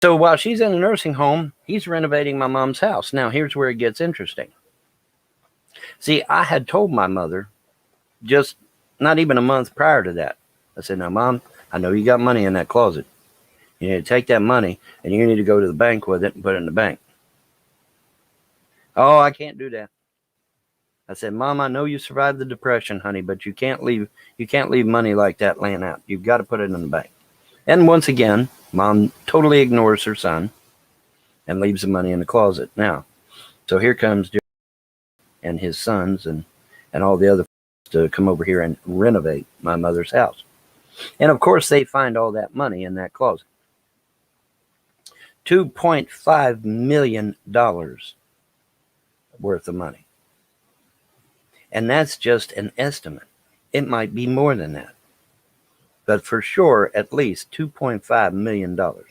So while she's in a nursing home, he's renovating my mom's house. Now, here's where it gets interesting. See, I had told my mother just not even a month prior to that. I said, now, Mom, I know you got money in that closet. You need to take that money and you need to go to the bank with it and put it in the bank. Oh, I can't do that. I said, Mom, I know you survived the Depression, honey, but you can't leave money like that laying out. You've got to put it in the bank. And once again, Mom totally ignores her son and leaves the money in the closet. Now, so here comes Jerry and his sons and all the other to come over here and renovate my mother's house. And of course, they find all that money in that closet. $2.5 million worth of money. And that's just an estimate. It might be more than that. But for sure, at least $2.5 million. All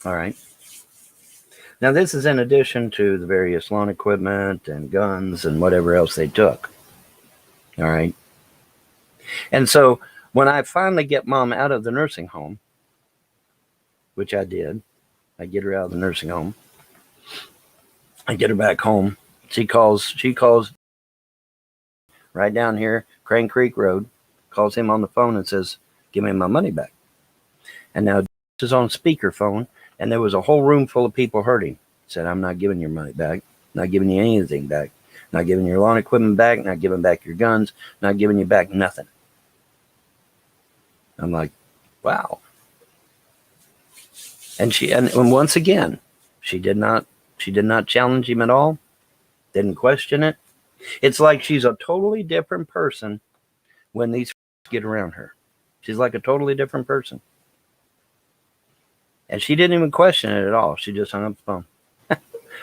right. Now, this is in addition to the various lawn equipment and guns and whatever else they took. All right. And so when I finally get Mom out of the nursing home, which I did, I get her out of the nursing home. I get her back home. She calls right down here, Crane Creek Road, calls him on the phone and says, give me my money back. And now this is on speakerphone, and there was a whole room full of people hurting. Said, I'm not giving your money back, not giving you anything back, not giving your lawn equipment back, not giving back your guns, not giving you back nothing. I'm like, wow. And once again, she did not challenge him at all, didn't question it. It's like she's a totally different person when these get around her. She's like a totally different person. And she didn't even question it at all. She just hung up the phone.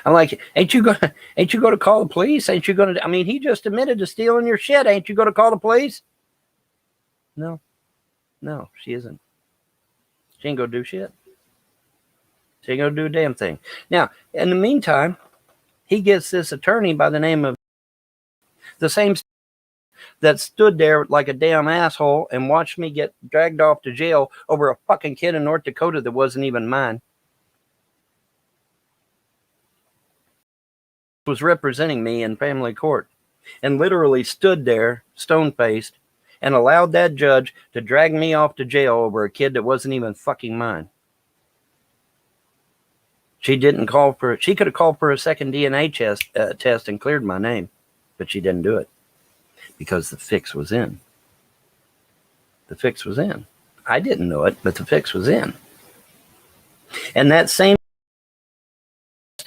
I'm like, ain't you going to call the police? Ain't you going to, I mean, he just admitted to stealing your shit. Ain't you going to call the police? No, she isn't. She ain't going to do shit. She ain't going to do a damn thing. Now, in the meantime, he gets this attorney by the name of the same that stood there like a damn asshole and watched me get dragged off to jail over a fucking kid in North Dakota that wasn't even mine. Was representing me in family court and literally stood there stone-faced and allowed that judge to drag me off to jail over a kid that wasn't even fucking mine. She didn't call for it. She could have called for a second DNA test and cleared my name, but she didn't do it because the fix was in. The fix was in. I didn't know it, but the fix was in. And that same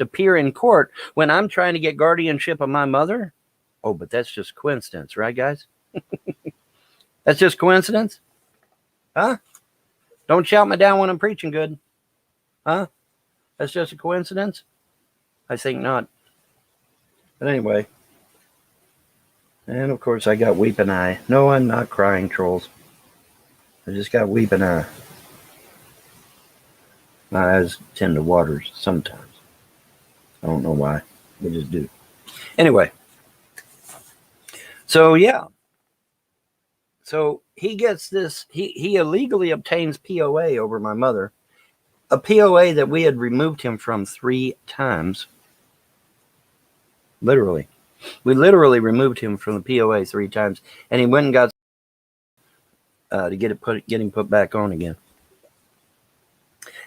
appear in court when I'm trying to get guardianship of my mother. Oh, but that's just coincidence, right, guys? That's just coincidence? Huh? Don't shout me down when I'm preaching good. Huh? That's just a coincidence? I think not. But anyway. And of course I got weeping eye. No, I'm not crying, trolls. I just got weeping eye. My eyes tend to water sometimes. I don't know why. They just do. Anyway. So yeah. So he gets this. He illegally obtains POA over my mother. A POA that we had removed him from 3 times. Literally. We literally removed him from the POA 3 times. And he went and got to get him put back on again.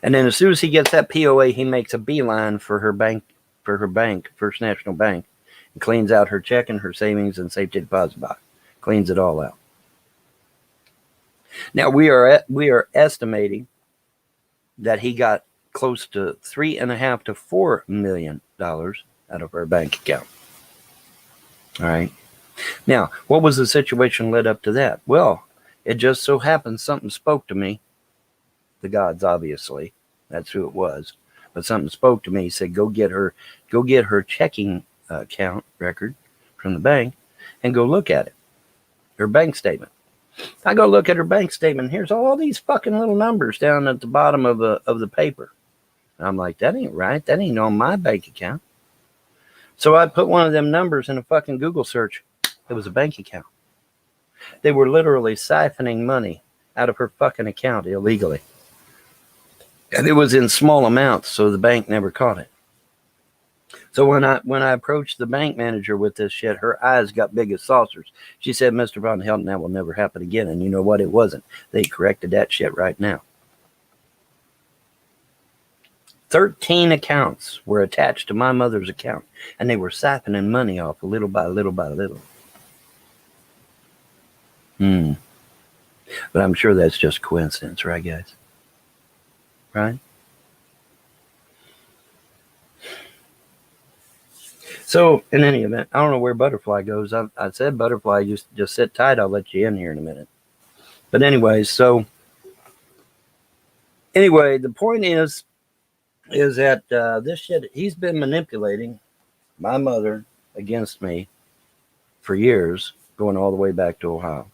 And then as soon as he gets that POA, he makes a beeline for her bank, First National Bank, and cleans out her checking, her savings, and safety deposit box. Cleans it all out. Now we are estimating that he got close to $3.5 to $4 million out of our bank account. All right. Now, what was the situation led up to that? Well, it just so happened something spoke to me. The gods, obviously. That's who it was. But something spoke to me. He said, go get her checking account record from the bank and go look at it. Her bank statement. I go look at her bank statement. Here's all these fucking little numbers down at the bottom of the paper. And I'm like, that ain't right. That ain't on my bank account. So I put one of them numbers in a fucking Google search. It was a bank account. They were literally siphoning money out of her fucking account illegally. And it was in small amounts, so the bank never caught it. So when I approached the bank manager with this shit, her eyes got big as saucers. She said, Mr. Von Helton, that will never happen again. And you know what? It wasn't. They corrected that shit right now. 13 accounts were attached to my mother's account, and they were siphoning money off little by little by little. But I'm sure that's just coincidence, right, guys? Right? So, in any event, I don't know where Butterfly goes. I said Butterfly, just sit tight. I'll let you in here in a minute. But anyways, the point is that this shit, he's been manipulating my mother against me for years, going all the way back to Ohio.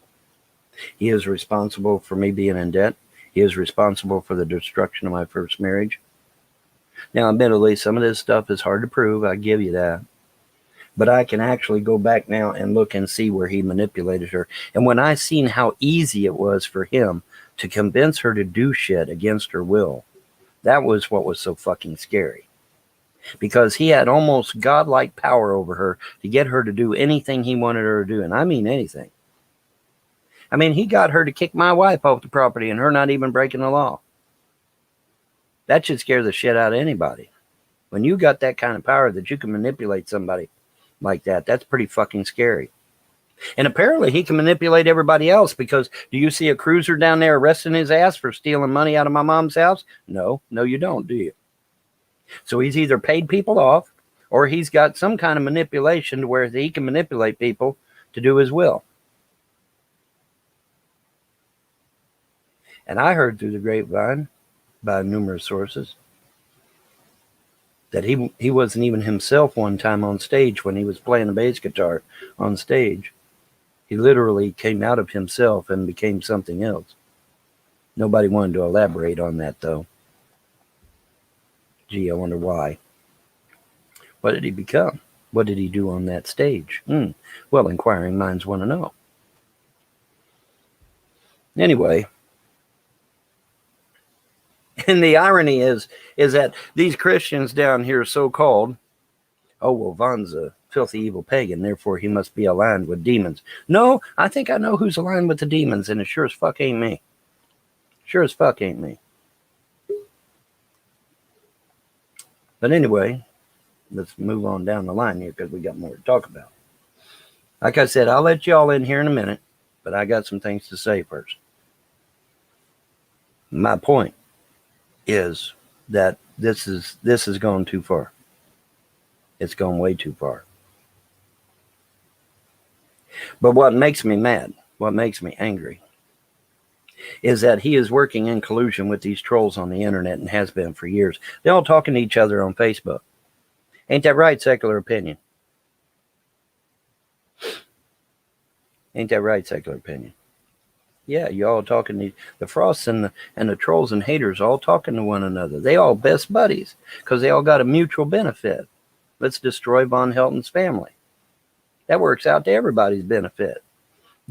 He is responsible for me being in debt. He is responsible for the destruction of my first marriage. Now, admittedly, some of this stuff is hard to prove. I give you that. But I can actually go back now and look and see where he manipulated her. And when I seen how easy it was for him to convince her to do shit against her will, that was what was so fucking scary. Because he had almost godlike power over her to get her to do anything he wanted her to do. And I mean anything. I mean, he got her to kick my wife off the property and her not even breaking the law. That should scare the shit out of anybody. When you got that kind of power that you can manipulate somebody like that, that's pretty fucking scary. And apparently he can manipulate everybody else, because do you see a cruiser down there arresting his ass for stealing money out of my mom's house? No, you don't, do you? So he's either paid people off, or he's got some kind of manipulation to where he can manipulate people to do his will. And I heard through the grapevine by numerous sources that he wasn't even himself one time on stage when he was playing the bass guitar on stage. He literally came out of himself and became something else. Nobody wanted to elaborate on that, though. Gee, I wonder why. What did he become? What did he do on that stage? Well, inquiring minds want to know. Anyway, and the irony is that these Christians down here, so-called, oh, well, Von's a filthy evil pagan, therefore he must be aligned with demons. No, I think I know who's aligned with the demons, and it sure as fuck ain't me. Sure as fuck ain't me. But anyway, let's move on down the line here, because we got more to talk about. Like I said, I'll let y'all in here in a minute, but I got some things to say first. My point is that this is going too far. It's gone way too far. But what makes me mad, what makes me angry, is that he is working in collusion with these trolls on the internet, and has been for years. They're all talking to each other on Facebook. Ain't that right, Secular Opinion? Ain't that right, Secular Opinion? Yeah, you all talking to the Frosts and the trolls and haters, all talking to one another. They all best buddies because they all got a mutual benefit. Let's destroy Von Helton's family. That works out to everybody's benefit,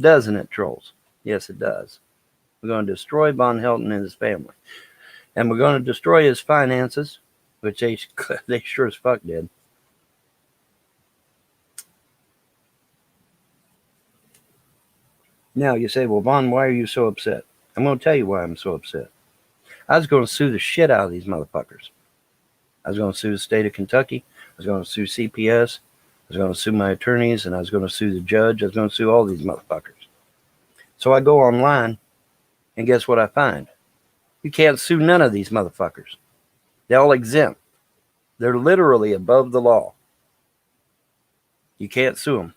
doesn't it, trolls? Yes, it does. We're going to destroy Von Helton and his family, and we're going to destroy his finances, which they sure as fuck did. Now, you say, well, Von, why are you so upset? I'm going to tell you why I'm so upset. I was going to sue the shit out of these motherfuckers. I was going to sue the state of Kentucky. I was going to sue CPS. I was going to sue my attorneys, and I was going to sue the judge. I was going to sue all these motherfuckers. So I go online, and guess what I find? You can't sue none of these motherfuckers. They're all exempt. They're literally above the law. You can't sue them.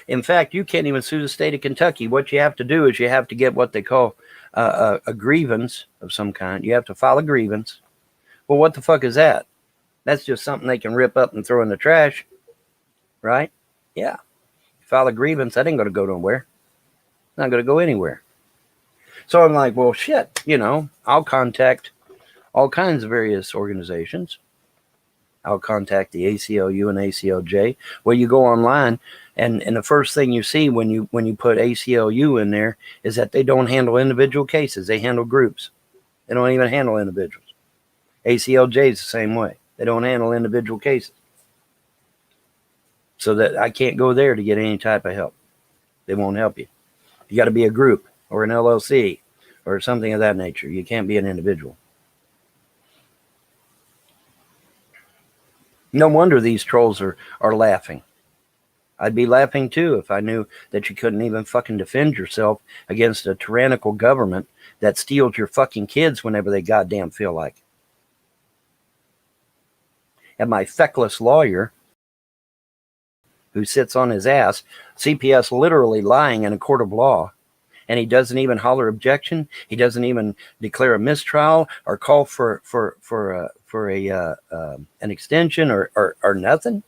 In fact, you can't even sue the state of Kentucky. What you have to do is you have to get what they call a grievance of some kind. You have to file a grievance. Well, what the fuck is that? That's just something they can rip up and throw in the trash, right? Yeah. File a grievance, that ain't going to go nowhere. It's not going to go anywhere. So I'm like, well, shit, I'll contact all kinds of various organizations. I'll contact the ACLU and ACLJ. Well, you go online, and the first thing you see when you put ACLU in there is that they don't handle individual cases. They handle groups. They don't even handle individuals. ACLJ is the same way. They don't handle individual cases. So that I can't go there to get any type of help. They won't help you. You got to be a group or an LLC or something of that nature. You can't be an individual. No wonder these trolls are laughing. I'd be laughing too if I knew that you couldn't even fucking defend yourself against a tyrannical government that steals your fucking kids whenever they goddamn feel like. And my feckless lawyer, who sits on his ass, CPS literally lying in a court of law, and he doesn't even holler objection. He doesn't even declare a mistrial or call for an extension or nothing.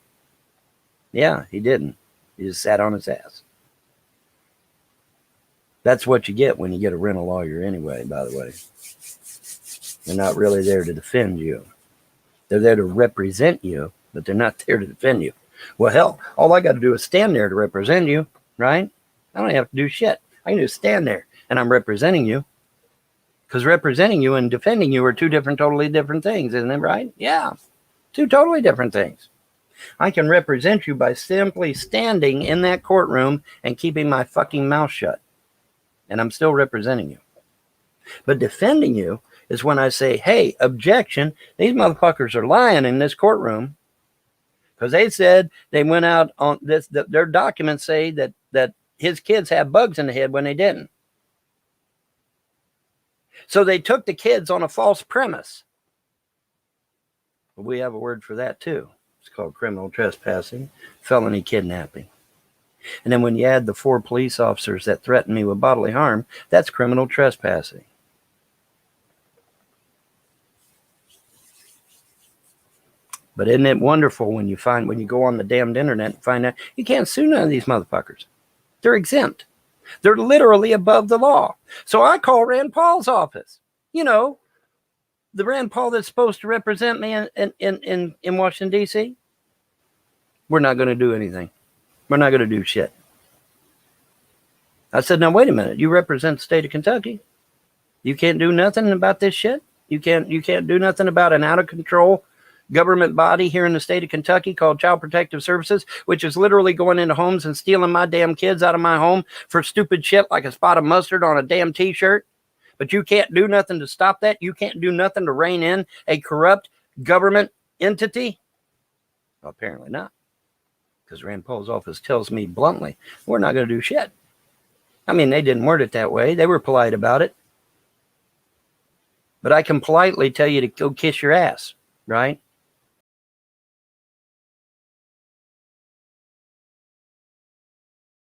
Yeah, he didn't. He just sat on his ass. That's what you get when you get a rental lawyer anyway, by the way. They're not really there to defend you. They're there to represent you, but they're not there to defend you. Well, hell, all I got to do is stand there to represent you, right? I don't have to do shit. I can just stand there, and I'm representing you. Because representing you and defending you are two totally different things, isn't it right? Yeah, two totally different things. I can represent you by simply standing in that courtroom and keeping my fucking mouth shut. And I'm still representing you. But defending you is when I say, hey, objection, these motherfuckers are lying in this courtroom. Because they said they went out on this, their documents say that his kids have bugs in the head when they didn't. So they took the kids on a false premise. We have a word for that too. It's called criminal trespassing, felony kidnapping. And then when you add the 4 police officers that threatened me with bodily harm, that's criminal trespassing. But isn't it wonderful when you go on the damned internet and find out you can't sue none of these motherfuckers. They're exempt. They're literally above the law. So I call Rand Paul's office. You know, the Rand Paul that's supposed to represent me in Washington, D.C. We're not going to do anything. We're not going to do shit. I said, now, wait a minute. You represent the state of Kentucky. You can't do nothing about this shit? You can't do nothing about an out-of-control government body here in the state of Kentucky called Child Protective Services, which is literally going into homes and stealing my damn kids out of my home for stupid shit like a spot of mustard on a damn t-shirt. But you can't do nothing to stop that. You can't do nothing to rein in a corrupt government entity. Well, apparently not. Because Rand Paul's office tells me bluntly, we're not going to do shit. I mean, they didn't word it that way. They were polite about it. But I can politely tell you to go kiss your ass, right?